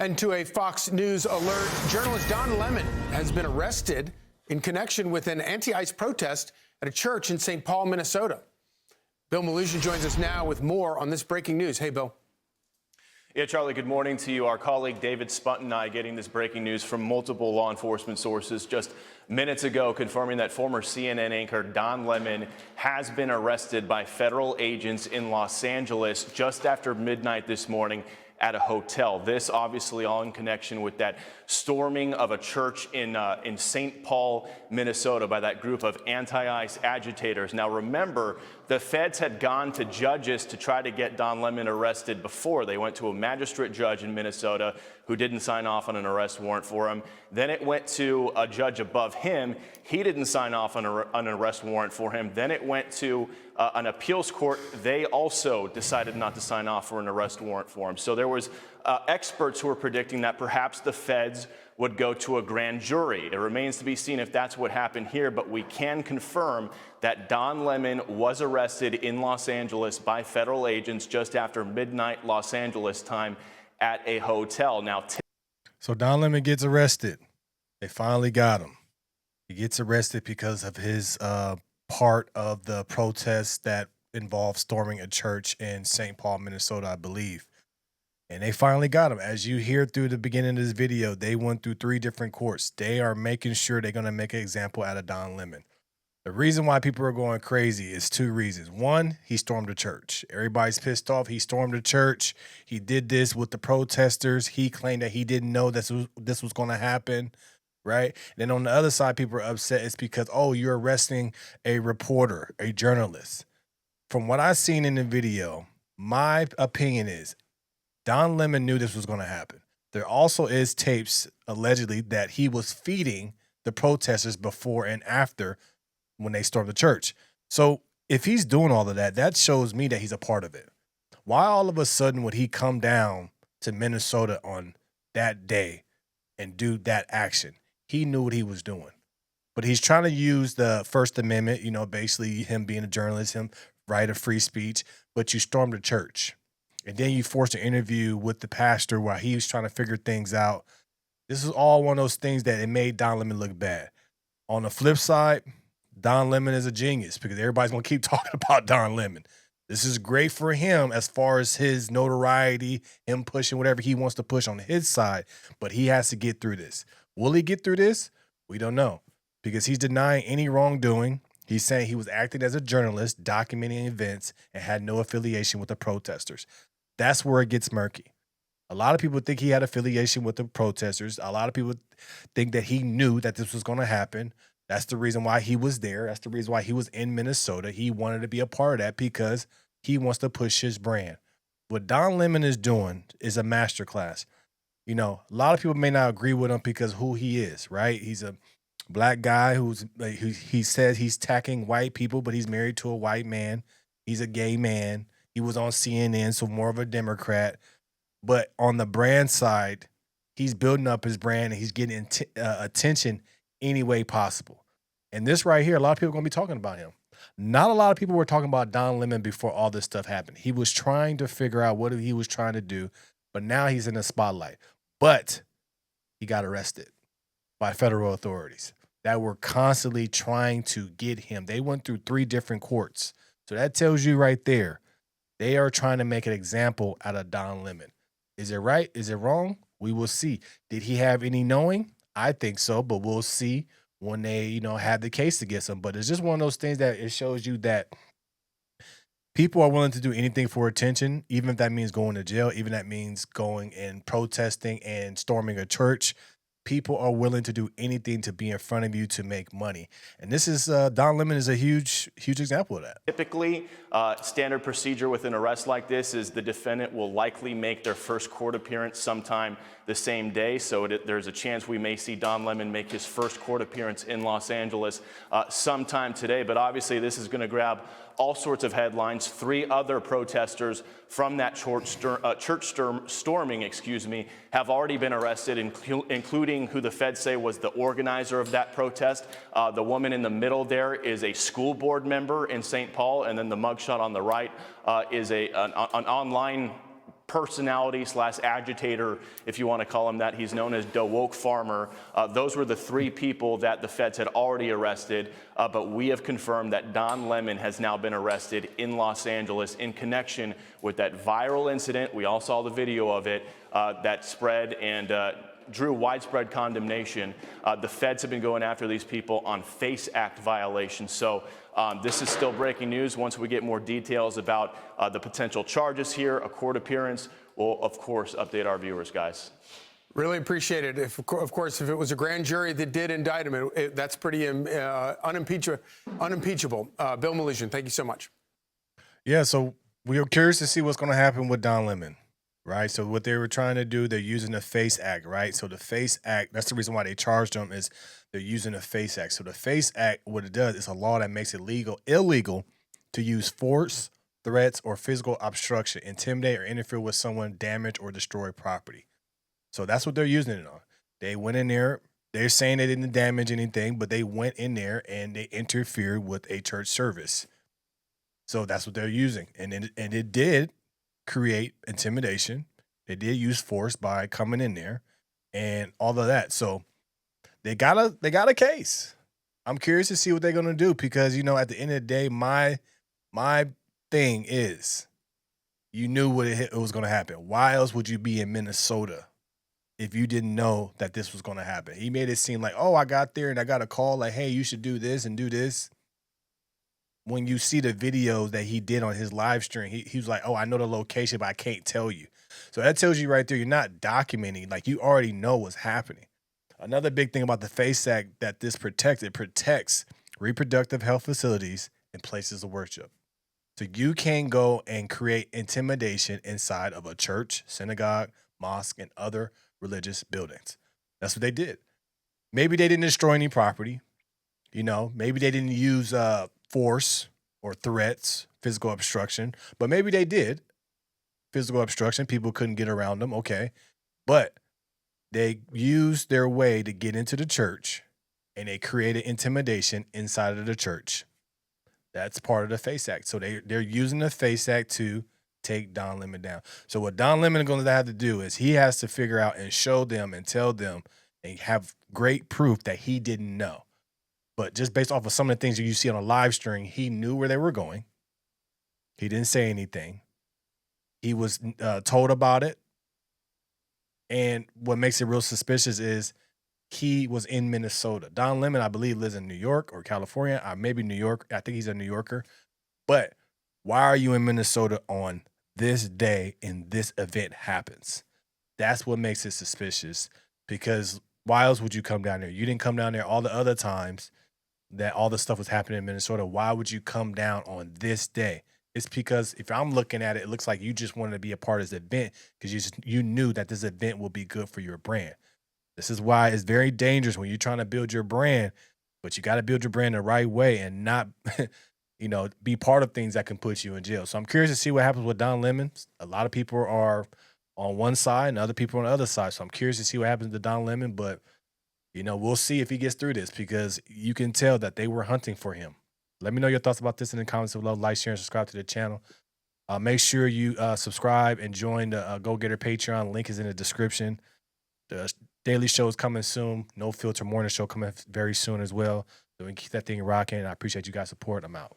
And to a Fox News alert, journalist Don Lemon has been arrested in connection with an anti-ICE protest at a church in St. Paul, Minnesota. Bill Melugin joins us now with more on this breaking news. Hey, Bill. Yeah, Charlie, good morning to you. Our colleague David Spunton and I getting this breaking news from multiple law enforcement sources just minutes ago, confirming that former CNN anchor Don Lemon has been arrested by federal agents in Los Angeles just after midnight this morning at a hotel. This obviously all in connection with that storming of a church in St. Paul, Minnesota by that group of anti-ICE agitators. Now remember, the feds had gone to judges to try to get Don Lemon arrested before. They went to a magistrate judge in Minnesota who didn't sign off on an arrest warrant for him. Then it went to a judge above him. He didn't sign off on an arrest warrant for him. Then it went to an appeals court. They also decided not to sign off for an arrest warrant for him. So there was experts who were predicting that perhaps the feds would go to a grand jury. It remains to be seen if that's what happened here, but we can confirm that Don Lemon was arrested in Los Angeles by federal agents just after midnight Los Angeles time at a hotel. Now, so Don Lemon gets arrested. They finally got him. He gets arrested because of his part of the protest that involved storming a church in St. Paul, Minnesota, I believe. And they finally got him. As you hear through the beginning of this video, they went through 3 different courts. They are making sure they're going to make an example out of Don Lemon. The reason why people are going crazy is 2 reasons. One, he stormed a church. Everybody's pissed off. He stormed a church. He did this with the protesters. He claimed that he didn't know this was going to happen, right? And then on the other side, people are upset. It's because, oh, you're arresting a reporter, a journalist. From what I've seen in the video, my opinion is Don Lemon knew this was going to happen. There also is tapes, allegedly, that he was feeding the protesters before and after when they stormed the church. So if he's doing all of that, that shows me that he's a part of it. Why all of a sudden would he come down to Minnesota on that day and do that action? He knew what he was doing. But he's trying to use the First Amendment, you know, basically him being a journalist, him right of free speech, but you stormed the church. And then you forced an interview with the pastor while he was trying to figure things out. This is all one of those things that it made Don Lemon look bad. On the flip side, Don Lemon is a genius because everybody's going to keep talking about Don Lemon. This is great for him as far as his notoriety, him pushing whatever he wants to push on his side, but he has to get through this. Will he get through this? We don't know because he's denying any wrongdoing. He's saying he was acting as a journalist, documenting events, and had no affiliation with the protesters. That's where it gets murky. A lot of people think he had affiliation with the protesters. A lot of people think that he knew that this was going to happen. That's the reason why he was there. That's the reason why he was in Minnesota. He wanted to be a part of that because he wants to push his brand. What Don Lemon is doing is a masterclass. You know, a lot of people may not agree with him because who he is, right? He's a black guy he says he's attacking white people, but he's married to a white man. He's a gay man. He was on CNN, so more of a Democrat. But on the brand side, he's building up his brand and he's getting attention any way possible. And this right here, a lot of people are going to be talking about him. Not a lot of people were talking about Don Lemon before all this stuff happened. He was trying to figure out what he was trying to do, but now he's in the spotlight. But he got arrested by federal authorities that were constantly trying to get him. They went through 3 different courts. So that tells you right there, they are trying to make an example out of Don Lemon. Is it right? Is it wrong? We will see. Did he have any knowing? I think so, but we'll see when they, you know, have the case against him. But it's just one of those things that it shows you that people are willing to do anything for attention, even if that means going to jail, even if that means going and protesting and storming a church. People are willing to do anything to be in front of you to make money. And this is, Don Lemon is a huge example of that. Typically, standard procedure with an arrest like this is the defendant will likely make their first court appearance sometime the same day. So there's a chance we may see Don Lemon make his first court appearance in Los Angeles sometime today. But obviously, this is going to grab all sorts of headlines. 3 other protesters from that church storming, have already been arrested, including who the feds say was the organizer of that protest. The woman in the middle there is a school board member in St. Paul, and then the mugshot on the right is an online personality / agitator, if you want to call him that. He's known as DeWoke Farmer. Those were the 3 people that the feds had already arrested, but we have confirmed that Don Lemon has now been arrested in Los Angeles in connection with that viral incident. We all saw the video of it that spread and drew widespread condemnation. The feds have been going after these people on FACE Act violations. So this is still breaking news. Once we get more details about the potential charges here, a court appearance, we'll, of course, update our viewers, guys. Really appreciate it. Of course, if it was a grand jury that did indict him, that's pretty unimpeachable. Bill Melugin, thank you so much. Yeah, so we are curious to see what's going to happen with Don Lemon, right? So what they were trying to do, they're using the FACE Act, right? So the FACE Act, that's the reason why they charged him, is they're using the FACE Act. So the FACE Act, what it does, is a law that makes it illegal to use force, threats, or physical obstruction, intimidate or interfere with someone, damage or destroy property. So that's what they're using it on. They went in there. They're saying they didn't damage anything, but they went in there and they interfered with a church service. So that's what they're using. And it did create intimidation. They did use force by coming in there and all of that. So they got a case. I'm curious to see what they're going to do because, you know, at the end of the day, my thing is you knew what it was going to happen. Why else would you be in Minnesota if you didn't know that this was going to happen? He made it seem like, oh, I got there and I got a call like, hey, you should do this and do this. When you see the videos that he did on his live stream, he was like, oh, I know the location, but I can't tell you. So that tells you right there, you're not documenting. Like, you already know what's happening. Another big thing about the FACE Act that this protects, it protects reproductive health facilities and places of worship. So you can go and create intimidation inside of a church, synagogue, mosque, and other religious buildings. That's what they did. Maybe they didn't destroy any property. You know, maybe they didn't use force or threats, physical obstruction, but maybe they did. Physical obstruction, people couldn't get around them, okay. But they used their way to get into the church and they created intimidation inside of the church. That's part of the FACE Act. So they're using the FACE Act to take Don Lemon down. So what Don Lemon is going to have to do is he has to figure out and show them and tell them and have great proof that he didn't know. But just based off of some of the things that you see on a live stream, he knew where they were going. He didn't say anything. He was told about it. And what makes it real suspicious is he was in Minnesota. Don Lemon, I believe, lives in New York or California, maybe New York. I think he's a New Yorker. But why are you in Minnesota on this day and this event happens? That's what makes it suspicious, because why else would you come down there? You didn't come down there all the other times that all the stuff was happening in Minnesota. Why would you come down on this day? It's because if I'm looking at it, it looks like you just wanted to be a part of this event because you knew that this event will be good for your brand. This is why it's very dangerous when you're trying to build your brand, but you got to build your brand the right way and not, be part of things that can put you in jail. So I'm curious to see what happens with Don Lemon. A lot of people are on one side and other people on the other side. So I'm curious to see what happens to Don Lemon, but we'll see if he gets through this because you can tell that they were hunting for him. Let me know your thoughts about this in the comments below. Like, share, and subscribe to the channel. Make sure you subscribe and join the Go Getter Patreon. Link is in the description. The daily show is coming soon. No Filter morning show coming very soon as well. So we can keep that thing rocking. I appreciate you guys' support. I'm out.